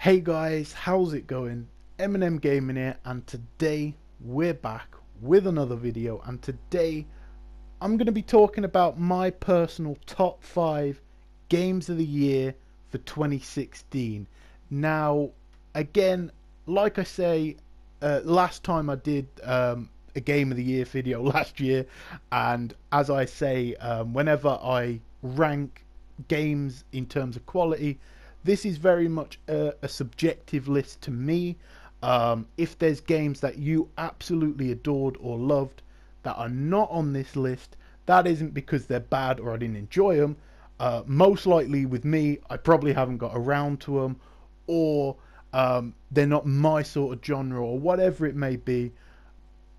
Hey guys, how's it going? Eminem Gaming here, and today we're back with another video. And today I'm going to be talking about my personal top 5 games of the year for 2016. Now, again, like I say, last time I did a game of the year video last year, and as I say, whenever I rank games in terms of quality, this is very much a subjective list to me. If there's games that you absolutely adored or loved that are not on this list, that isn't because they're bad or I didn't enjoy them. Most likely with me, I probably haven't got around to them, or they're not my sort of genre, or whatever it may be.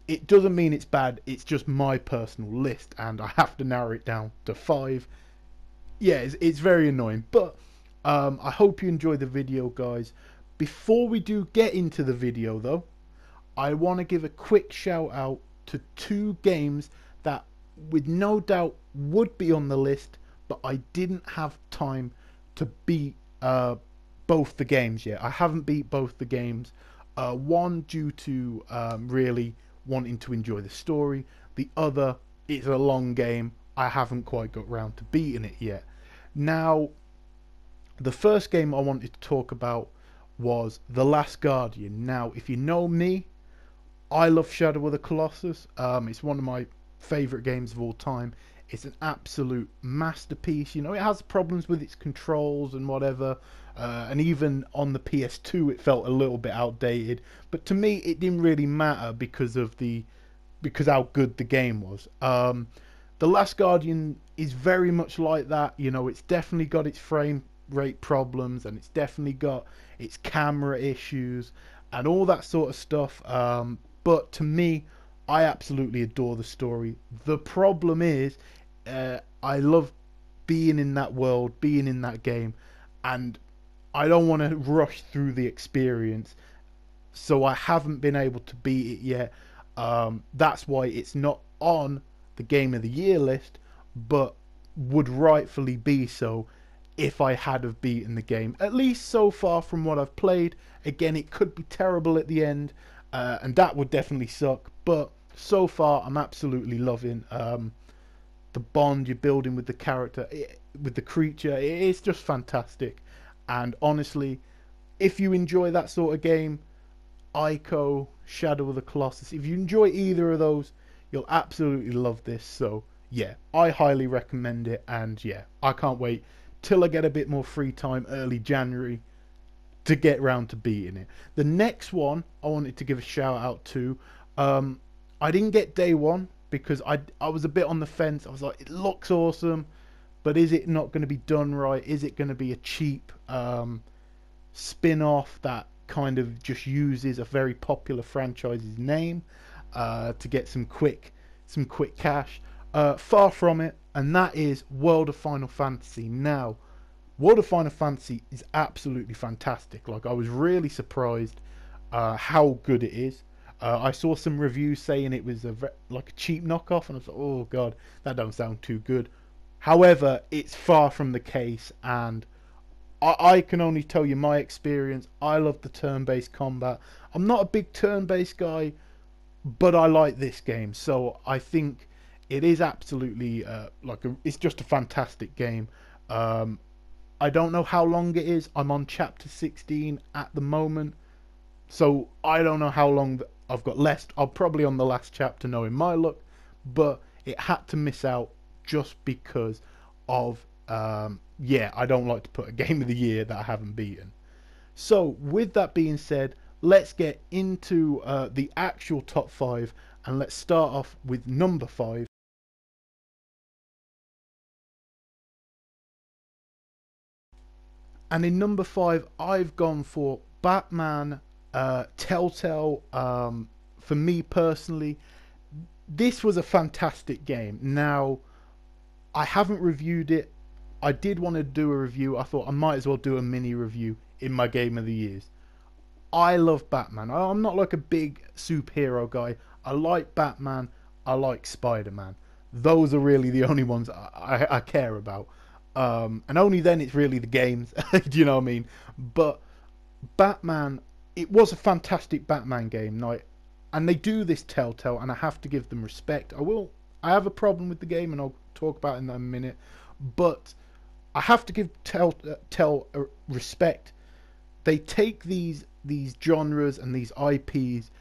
It doesn't mean it's bad, it's just my personal list, and I have to narrow it down to 5. Yeah, it's very annoying, but I hope you enjoy the video, guys. Before we do get into the video though, I want to give a quick shout out to 2 games that with no doubt would be on the list, but I didn't have time to beat both the games yet. I haven't beat both the games. One due to really wanting to enjoy the story. The other, it's a long game. I haven't quite got round to beating it yet. Now, the first game I wanted to talk about was The Last Guardian. Now, if you know me, I love Shadow of the Colossus. It's one of my favourite games of all time. It's an absolute masterpiece. You know, it has problems with its controls and whatever, and even on the PS2 it felt a little bit outdated. But to me, it didn't really matter because how good the game was. The Last Guardian is very much like that. You know, it's definitely got its frame rate problems, and it's definitely got its camera issues and all that sort of stuff. But to me, I absolutely adore the story. The problem is, I love being in that world, being in that game, and I don't want to rush through the experience. So I haven't been able to beat it yet. That's why it's not on the Game of the Year list, but would rightfully be so if I had have beaten the game. At least so far from what I've played. Again, it could be terrible at the end, and that would definitely suck. But so far, I'm absolutely loving the bond you're building with the character, with the creature. It's just fantastic. And honestly, if you enjoy that sort of game, Ico, Shadow of the Colossus, if you enjoy either of those, you'll absolutely love this. So yeah, I highly recommend it, and yeah, I can't wait till I get a bit more free time early January to get round to beating it. The next one I wanted to give a shout out to, I didn't get day one because I was a bit on the fence. I was like, it looks awesome, but is it not going to be done right? Is it going to be a cheap spin-off that kind of just uses a very popular franchise's name to get some quick cash? Far from it, and that is World of Final Fantasy. Now, World of Final Fantasy is absolutely fantastic. Like, I was really surprised how good it is. I saw some reviews saying it was like a cheap knockoff, and I was like, oh god, that don't sound too good. However, it's far from the case, and I can only tell you my experience. I love the turn-based combat. I'm not a big turn-based guy, but I like this game, so I think it is absolutely it's just a fantastic game. I don't know how long it is. I'm on chapter 16 at the moment, so I don't know how long I've got left. I'm probably on the last chapter knowing my luck, but it had to miss out just because of yeah, I don't like to put a game of the year that I haven't beaten. So with that being said, let's get into the actual top 5, and let's start off with number 5. And in number 5, I've gone for Batman Telltale. For me personally, this was a fantastic game. Now, I haven't reviewed it. I did want to do a review. I thought I might as well do a mini review in my Game of the Years. I love Batman. I'm not like a big superhero guy. I like Batman. I like Spider-Man. Those are really the only ones I care about. And only then it's really the games. Do you know what I mean? But Batman, it was a fantastic Batman game, and they do this Telltale, and I have to give them respect. I have a problem with the game, and I'll talk about it in a minute, but I have to give Tell respect. They take these genres and these IPs,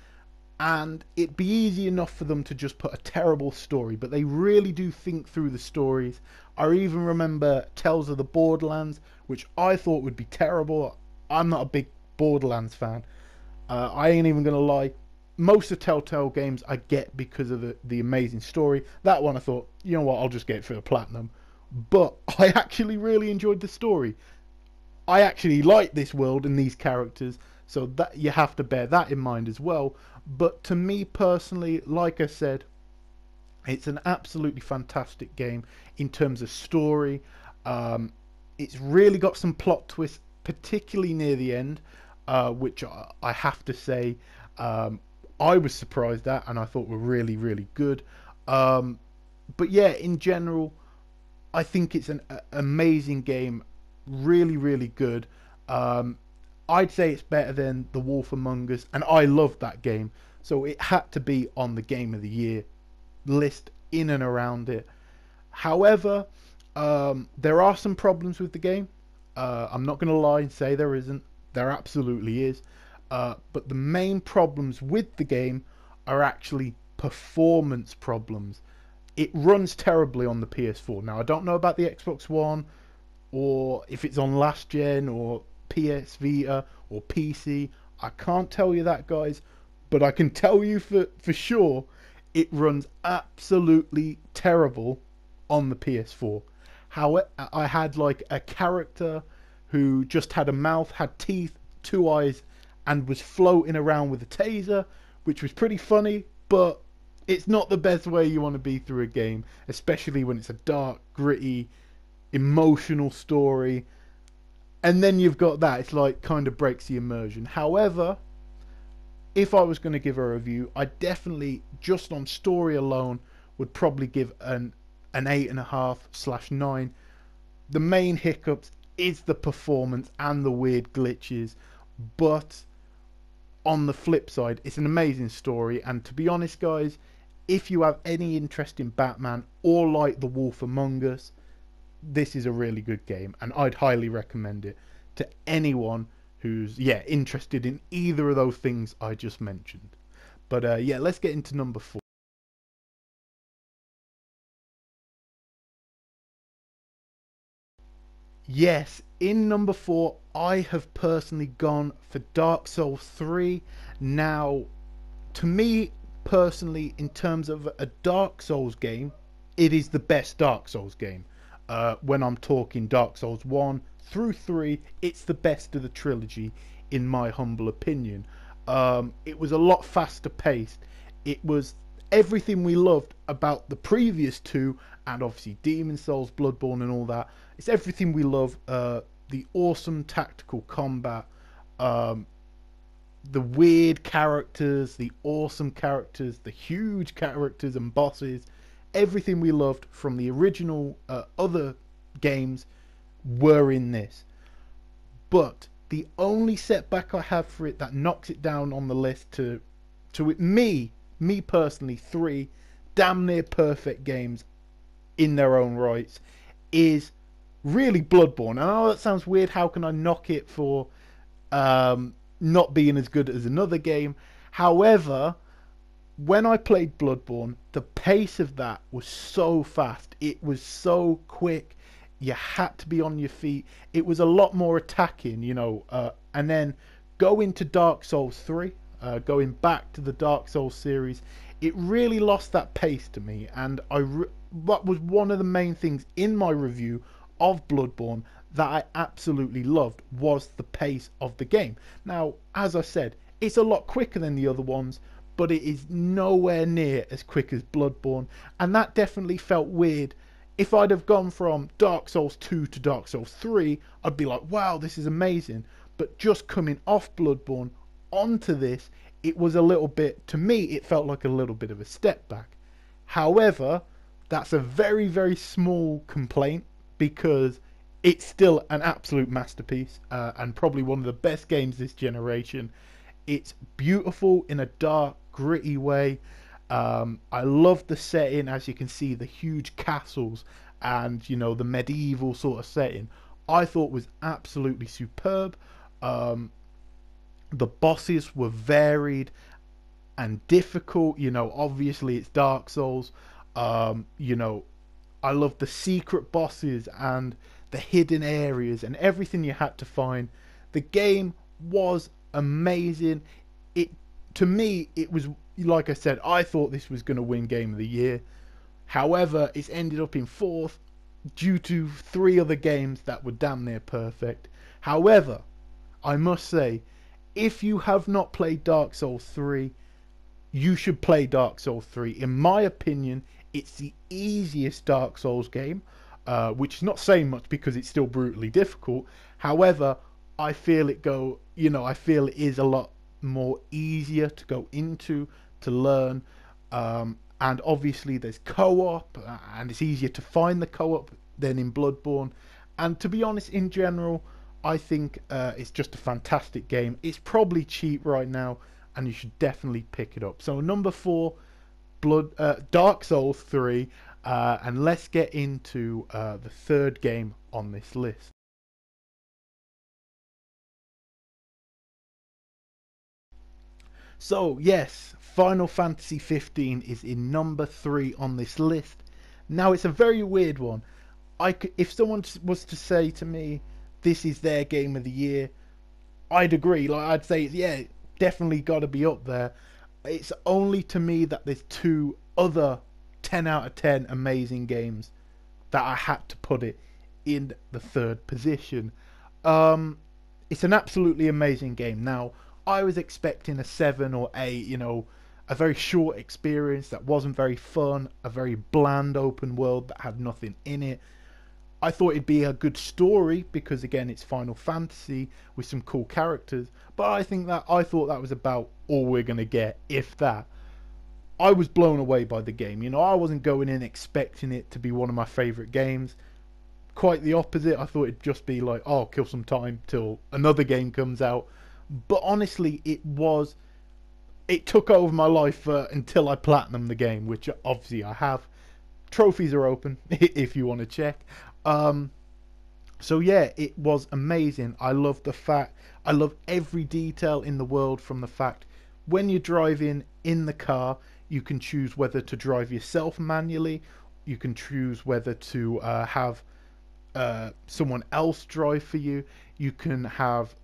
and it'd be easy enough for them to just put a terrible story, but they really do think through the stories. I even remember Tales of the Borderlands, which I thought would be terrible. I'm not a big Borderlands fan. I ain't even gonna lie. Most of Telltale games I get because of the amazing story. That one I thought, you know what, I'll just get it for the platinum. But I actually really enjoyed the story. I actually like this world and these characters, so that you have to bear that in mind as well. But to me personally, like I said, it's an absolutely fantastic game in terms of story. It's really got some plot twists, particularly near the end, which I have to say I was surprised at, and I thought were really, really good. But yeah, in general, I think it's an amazing game, really, really good. I'd say it's better than The Wolf Among Us, and I loved that game, so it had to be on the Game of the Year list, in and around it. However, there are some problems with the game. I'm not going to lie and say there isn't. There absolutely is. But the main problems with the game are actually performance problems. It runs terribly on the PS4. Now, I don't know about the Xbox One, or if it's on last gen, or PS Vita, or PC. I can't tell you that, guys. But I can tell you for sure, it runs absolutely terrible on the PS4. How I had like a character who just had a mouth, had teeth, two eyes, and was floating around with a taser, which was pretty funny, but it's not the best way you want to be through a game, especially when it's a dark, gritty, emotional story. And then you've got that, it's like kind of breaks the immersion. However, if I was going to give a review, I definitely, just on story alone, would probably give an 8.5/9. The main hiccups is the performance and the weird glitches, but on the flip side, it's an amazing story. And to be honest, guys, if you have any interest in Batman or like The Wolf Among Us, this is a really good game, and I'd highly recommend it to anyone who's interested in either of those things I just mentioned. But let's get into number 4. Yes, in number 4, I have personally gone for Dark Souls 3. Now, to me personally, in terms of a Dark Souls game, it is the best Dark Souls game. When I'm talking Dark Souls 1 through 3, it's the best of the trilogy, in my humble opinion. It was a lot faster paced. It was everything we loved about the previous two, and obviously Demon Souls, Bloodborne, and all that. It's everything we love. The awesome tactical combat, the weird characters, the awesome characters, the huge characters and bosses. Everything we loved from the original other games were in this. But the only setback I have for it that knocks it down on the list to me personally, 3 damn near perfect games in their own rights is really Bloodborne. I know that sounds weird. How can I knock it for not being as good as another game? However, when I played Bloodborne, the pace of that was so fast. It was so quick. You had to be on your feet. It was a lot more attacking, and then going to Dark Souls 3, going back to the Dark Souls series, it really lost that pace to me. And what was one of the main things in my review of Bloodborne that I absolutely loved was the pace of the game. Now, as I said, it's a lot quicker than the other ones, but it is nowhere near as quick as Bloodborne, and that definitely felt weird. If I'd have gone from Dark Souls 2 to Dark Souls 3, I'd be like, wow, this is amazing. But just coming off Bloodborne onto this, it was a little bit, to me, it felt like a little bit of a step back. However, that's a very, very small complaint, because it's still an absolute masterpiece, and probably one of the best games this generation. It's beautiful in a dark, gritty way. I love the setting, as you can see, the huge castles and the medieval sort of setting. I thought was absolutely superb. Um, the bosses were varied and difficult. Obviously it's Dark Souls. I love the secret bosses and the hidden areas and everything you had to find. The game was amazing. It To me, it was, like I said, I thought this was going to win Game of the Year. However, it's ended up in fourth due to three other games that were damn near perfect. However, I must say, if you have not played Dark Souls 3, you should play Dark Souls 3. In my opinion, it's the easiest Dark Souls game, which is not saying much because it's still brutally difficult. However, I feel it is a lot more easier to go into, to learn, and obviously there's co-op, and it's easier to find the co-op than in Bloodborne. And to be honest, in general, I think it's just a fantastic game. It's probably cheap right now, and you should definitely pick it up. So number 4, Dark Souls 3, and let's get into the third game on this list. So yes, Final Fantasy 15 is in number 3 on this list. Now it's a very weird one. If someone was to say to me, this is their game of the year, I'd agree. Like, I'd say, yeah, definitely got to be up there. It's only to me that there's two other 10 out of 10 amazing games that I had to put it in the third position. It's an absolutely amazing game. Now, I was expecting a 7 or 8, a very short experience that wasn't very fun, a very bland open world that had nothing in it. I thought it'd be a good story because again it's Final Fantasy with some cool characters, but I thought that was about all we're gonna get, if that. I was blown away by the game. I wasn't going in expecting it to be one of my favourite games. Quite the opposite. I thought it'd just be like, oh, kill some time till another game comes out. But honestly, it took over my life until I platinumed the game, which obviously I have. Trophies are open if you want to check. So yeah, it was amazing. I love every detail in the world, from the fact when you're driving in the car, you can choose whether to drive yourself manually, you can choose whether to have someone else drive for you. You can have,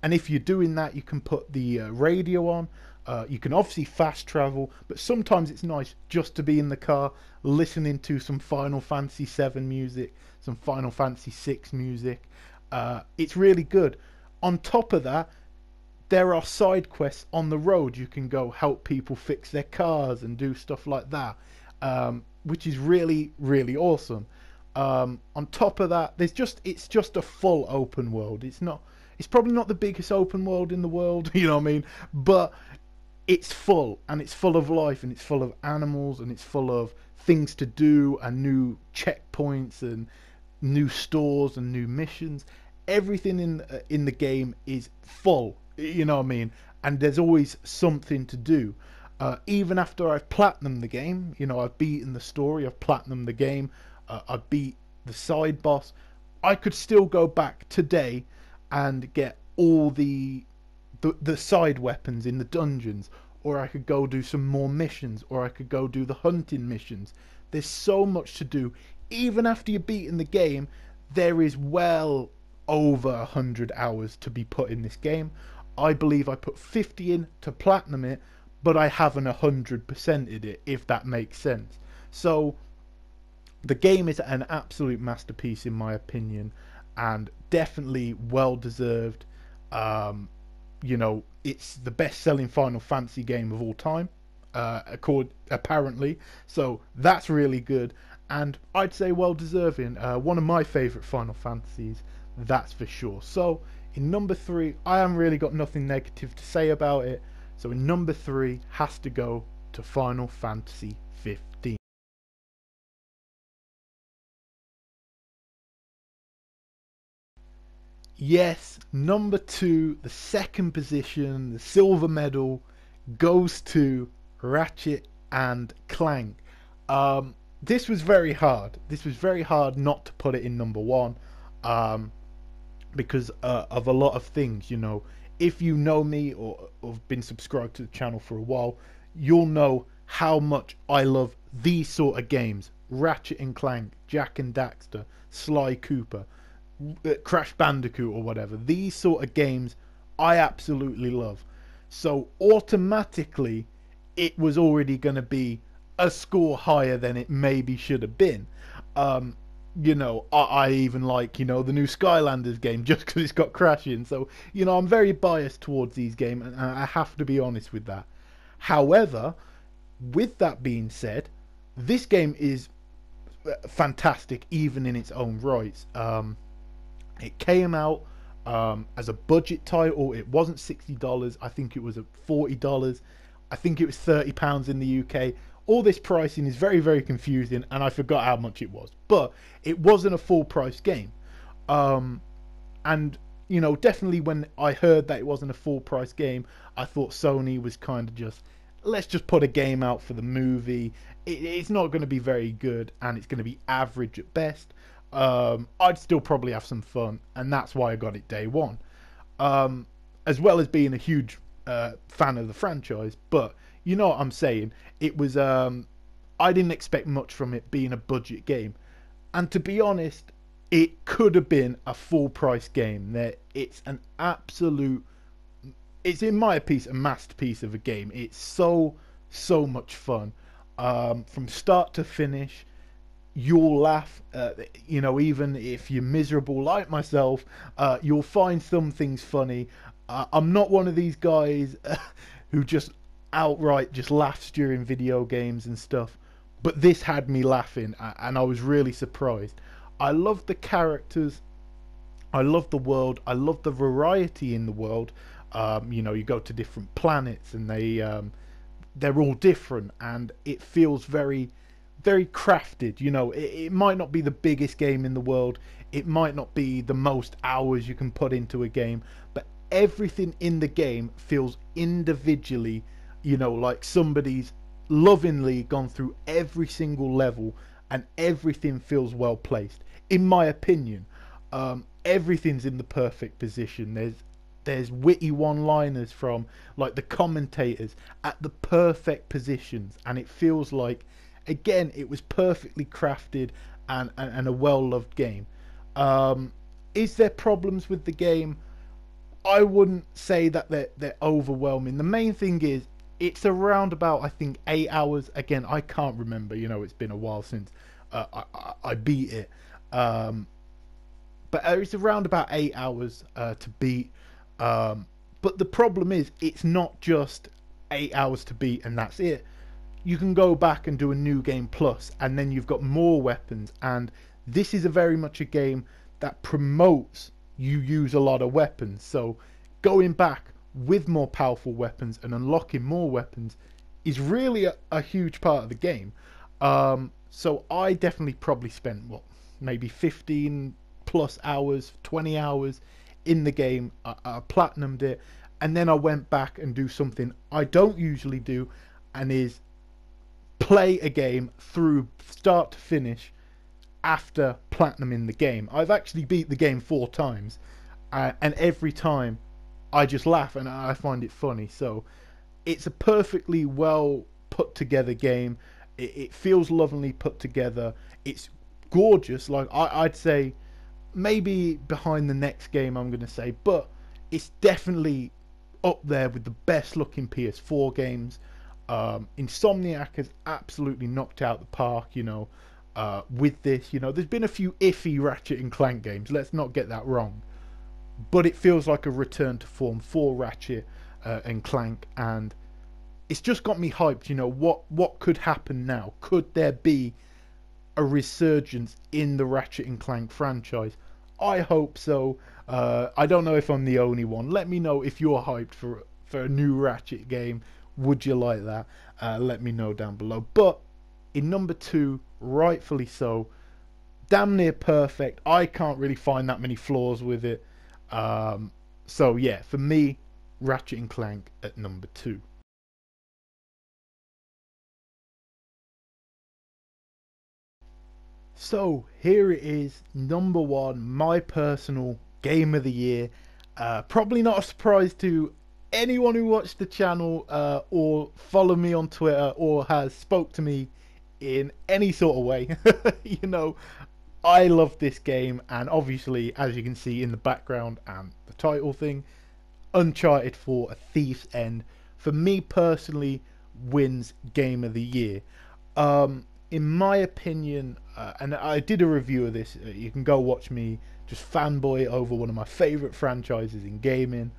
and if you're doing that, you can put the radio on. You can obviously fast travel, but sometimes it's nice just to be in the car listening to some Final Fantasy 7 music, some Final Fantasy 6 music. It's really good. On top of that, there are side quests on the road. You can go help people fix their cars and do stuff like that, which is really, really awesome. On top of that, it's just a full open world. It's probably not the biggest open world in the world, you know what I mean? But it's full, and it's full of life, and it's full of animals, and it's full of things to do, and new checkpoints, and new stores, and new missions. Everything in the game is full, you know what I mean? And there's always something to do. Even after I've platinumed the game, I've beaten the story, I've platinumed the game, I beat the side boss, I could still go back today and get all the side weapons in the dungeons, or I could go do some more missions, or I could go do the hunting missions. There's so much to do. Even after you've beaten the game, there is well over 100 hours to be put in this game. I believe I put 50 in to platinum it, but I haven't 100%ed it, if that makes sense. So the game is an absolute masterpiece in my opinion, and definitely well deserved. It's the best-selling Final Fantasy game of all time, apparently. So that's really good, and I'd say well deserving. One of my favourite Final Fantasies, that's for sure. So in number 3, I haven't really got nothing negative to say about it. So in number 3 has to go to Final Fantasy 15. Yes, number two, the second position, the silver medal, goes to Ratchet and Clank. This was very hard. This was very hard not to put it in number one, um, because of a lot of things. You know, if you know me or have been subscribed to the channel for a while, you'll know how much I love these sort of games: Ratchet and Clank, Jack and Daxter, Sly Cooper, Crash Bandicoot, or whatever. These sort of games I absolutely love. So automatically, it was already going to be a score higher than it maybe should have been. Um, I even like, the new Skylanders game just because it's got crashing. So, I'm very biased towards these games, and I have to be honest with that. However, with that being said, this game is fantastic even in its own rights. It came out as a budget title. It wasn't $60. I think it was at $40. I think it was £30 in the UK. All this pricing is very, very confusing, and I forgot how much it was. But it wasn't a full price game. And, definitely when I heard that it wasn't a full price game, I thought Sony was kind of just, let's just put a game out for the movie. It's not going to be very good, and it's going to be average at best. I'd still probably have some fun, and that's why I got it day one. As well as being a huge fan of the franchise, but you know what I'm saying. It was I didn't expect much from it being a budget game, and to be honest, it could have been a full price game. It's an absolute, it's in my opinion a masterpiece of a game. It's so much fun from start to finish. You'll laugh, even if you're miserable like myself, you'll find some things funny. I'm not one of these guys who just outright just laughs during video games and stuff, but this had me laughing, and I was really surprised. I love the characters, I love the world, I love the variety in the world. You go to different planets, and they're all different, and it feels very, very crafted. It might not be the biggest game in the world, it might not be the most hours you can put into a game, but everything in the game feels individually, like somebody's lovingly gone through every single level, and everything feels well placed, in my opinion. Everything's in the perfect position. There's witty one-liners from like the commentators at the perfect positions, and it feels like, again, it was perfectly crafted and a well-loved game. Is there problems with the game? I wouldn't say that they're overwhelming. The main thing is it's around about, I think, 8 hours. Again, I can't remember. It's been a while since I beat it. But it's around about 8 hours to beat. But the problem is, it's not just 8 hours to beat and that's it. You can go back and do a new game plus, and then you've got more weapons. And this is very much a game that promotes you use a lot of weapons. So going back with more powerful weapons and unlocking more weapons is really a huge part of the game. So I definitely probably spent maybe 15 plus hours, 20 hours in the game. I platinumed it, and then I went back and do something I don't usually do, and is play a game through start to finish after platinuming the game. I've actually beat the game 4 times, and every time I just laugh and I find it funny. So it's a perfectly well put together game. It feels lovingly put together. It's gorgeous. Like I'd say maybe behind the next game I'm going to say, but it's definitely up there with the best looking PS4 games. Insomniac has absolutely knocked out the park, with this. There's been a few iffy Ratchet and Clank games, let's not get that wrong, but it feels like a return to form for Ratchet and Clank, and it's just got me hyped. What could happen now? Could there be a resurgence in the Ratchet and Clank franchise? I hope so. I don't know if I'm the only one. Let me know if you're hyped for a new Ratchet game. Would you like that? Let me know down below. But in number 2, rightfully so, damn near perfect. I can't really find that many flaws with it. So yeah, for me, Ratchet and Clank at number 2. So here it is, number 1, my personal game of the year. Probably not a surprise to anyone who watched the channel or follow me on Twitter or has spoke to me in any sort of way. you know, I love this game, and obviously, as you can see in the background and the title thing, Uncharted 4: A Thief's End, for me personally, wins Game of the Year. In my opinion, and I did a review of this, you can go watch me just fanboy over one of my favourite franchises in gaming.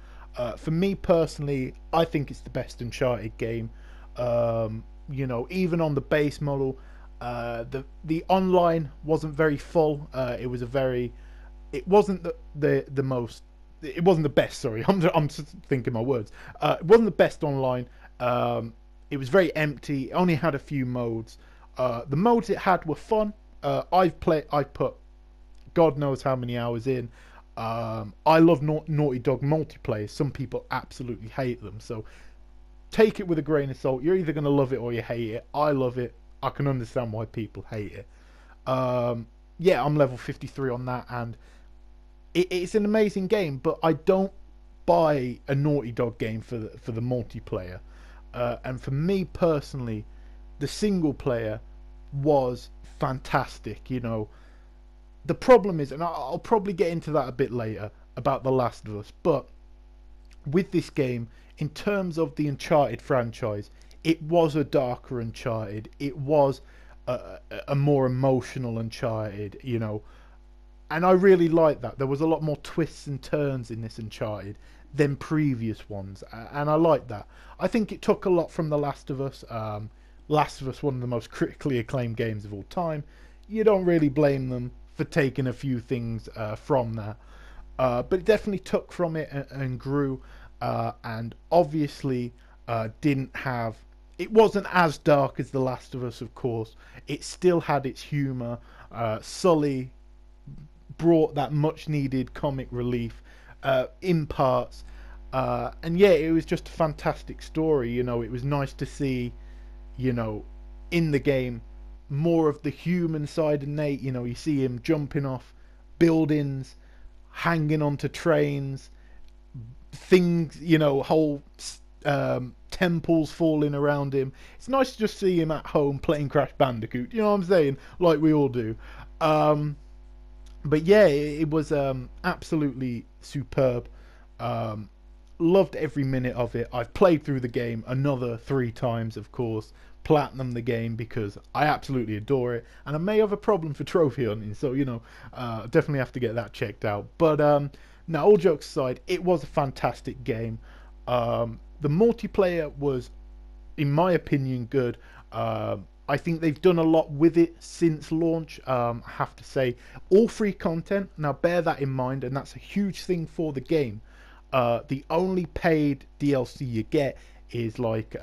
For me personally, I think it's the best Uncharted game. Even on the base model, the online wasn't very full. It wasn't the most, it wasn't the best. Sorry, I'm just thinking my words. It wasn't the best online. It was very empty. It only had a few modes. The modes it had were fun. I've put God knows how many hours in. I love Naughty Dog multiplayer. Some people absolutely hate them. So take it with a grain of salt. You're either going to love it or you hate it. I love it. I can understand why people hate it. Yeah, I'm level 53 on that, and it's an amazing game. But I don't buy a Naughty Dog game for the multiplayer. And for me personally, the single player was fantastic. The problem is, and I'll probably get into that a bit later about The Last of Us, but with this game, in terms of the Uncharted franchise, it was a darker Uncharted. It was a more emotional Uncharted, and I really liked that. There was a lot more twists and turns in this Uncharted than previous ones, and I like that. I think it took a lot from The Last of Us. Last of Us, one of the most critically acclaimed games of all time. You don't really blame them for taking a few things from that, but it definitely took from it and grew, and obviously didn't have. It wasn't as dark as The Last of Us, of course. It still had its humour. Sully brought that much needed comic relief in parts, and yeah, it was just a fantastic story. It was nice to see, in the game, more of the human side of Nate. You see him jumping off buildings, hanging onto trains, things, whole temples falling around him. It's nice to just see him at home playing Crash Bandicoot. You know what I'm saying? Like we all do. But yeah, it was absolutely superb. Loved every minute of it. I've played through the game another 3 times, of course. Platinum the game because I absolutely adore it, and I may have a problem for trophy hunting, so definitely have to get that checked out. But now, all jokes aside, it was a fantastic game. The multiplayer was, in my opinion, good. I think they've done a lot with it since launch. I have to say, all free content. Now, bear that in mind, and that's a huge thing for the game. The only paid DLC you get is like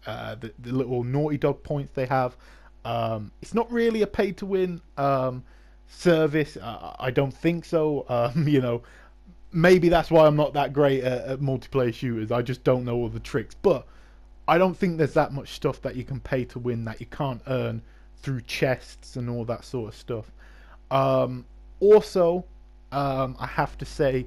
the little Naughty Dog points they have. It's not really a pay to win service. I don't think so. Maybe that's why I'm not that great at multiplayer shooters. I just don't know all the tricks. But I don't think there's that much stuff that you can pay to win that you can't earn through chests and all that sort of stuff. Also, I have to say,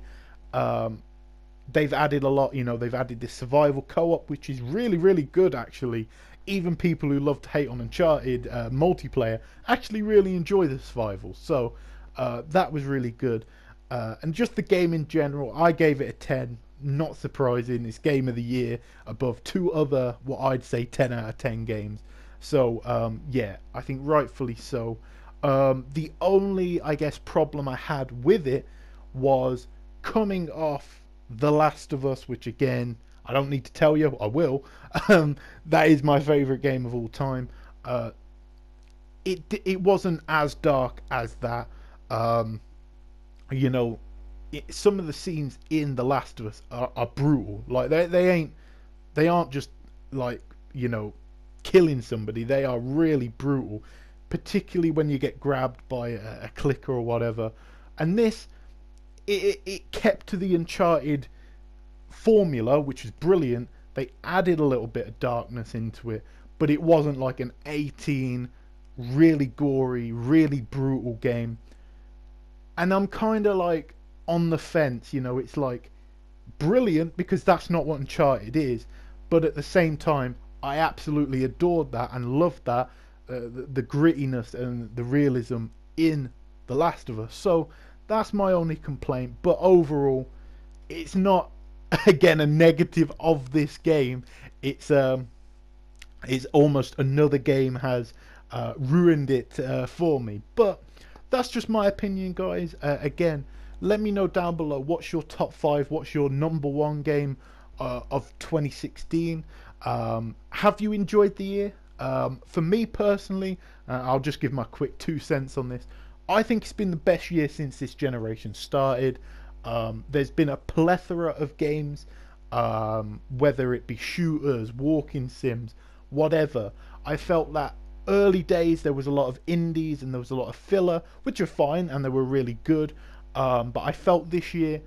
they've added a lot. They've added this survival co-op, which is really, really good, actually. Even people who love to hate on Uncharted multiplayer actually really enjoy the survival. So that was really good. And just the game in general, I gave it a 10. Not surprising. It's Game of the Year above 2 other, what I'd say, 10 out of 10 games. So yeah, I think rightfully so. The only, I guess, problem I had with it was coming off The Last of Us, which again, I don't need to tell you, I will. That is my favourite game of all time. It wasn't as dark as that. Some of the scenes in The Last of Us are brutal. Like they aren't just like killing somebody. They are really brutal, particularly when you get grabbed by a clicker or whatever. And this, it kept to the Uncharted formula, which is brilliant. They added a little bit of darkness into it, but it wasn't like an 18 really gory, really brutal game. And I'm kind of like on the fence, you know. It's like brilliant because that's not what Uncharted is, but at the same time I absolutely adored that and loved that, the grittiness and the realism in The Last of Us. So that's my only complaint. But overall, it's not again a negative of this game. It's almost another game has ruined it for me. But that's just my opinion, guys. Again, let me know down below what's your top 5, what's your number 1 game of 2016. Have you enjoyed the year? For me personally, I'll just give my quick 2 cents on this. I think it's been the best year since this generation started. There's been a plethora of games, whether it be shooters, walking sims, whatever. I felt that early days there was a lot of indies and there was a lot of filler, which are fine and they were really good. But I felt this year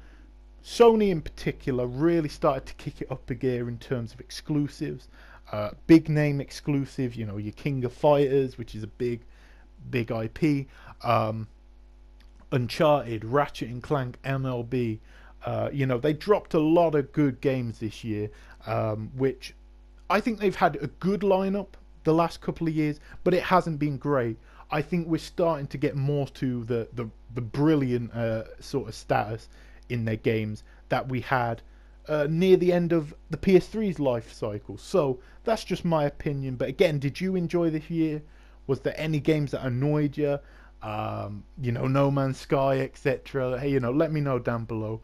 Sony in particular really started to kick it up a gear in terms of exclusives, big name exclusive. You know, your King of Fighters, which is a big IP. Uncharted, Ratchet and Clank, MLB. You know, they dropped a lot of good games this year, which I think they've had a good lineup the last couple of years, but it hasn't been great. I think we're starting to get more to the brilliant sort of status in their games that we had near the end of the PS3's life cycle. So that's just my opinion. But again, did you enjoy this year? Was there any games that annoyed you? You know, No Man's Sky, etc. Hey, you know, let me know down below.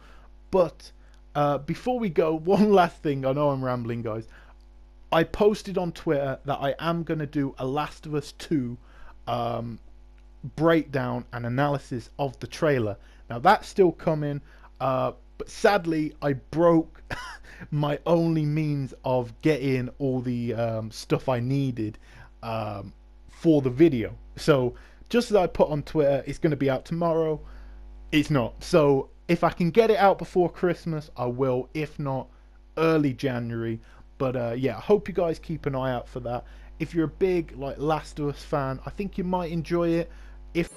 But before we go, one last thing. I know I'm rambling, guys. I posted on Twitter that I am going to do a Last of Us 2 breakdown and analysis of the trailer. Now that's still coming, but sadly I broke my only means of getting all the stuff I needed for the video. So just as I put on Twitter, it's going to be out tomorrow. It's not. So if I can get it out before Christmas, I will. If not, early January. But yeah, I hope you guys keep an eye out for that. If you're a big like Last of Us fan, I think you might enjoy it. If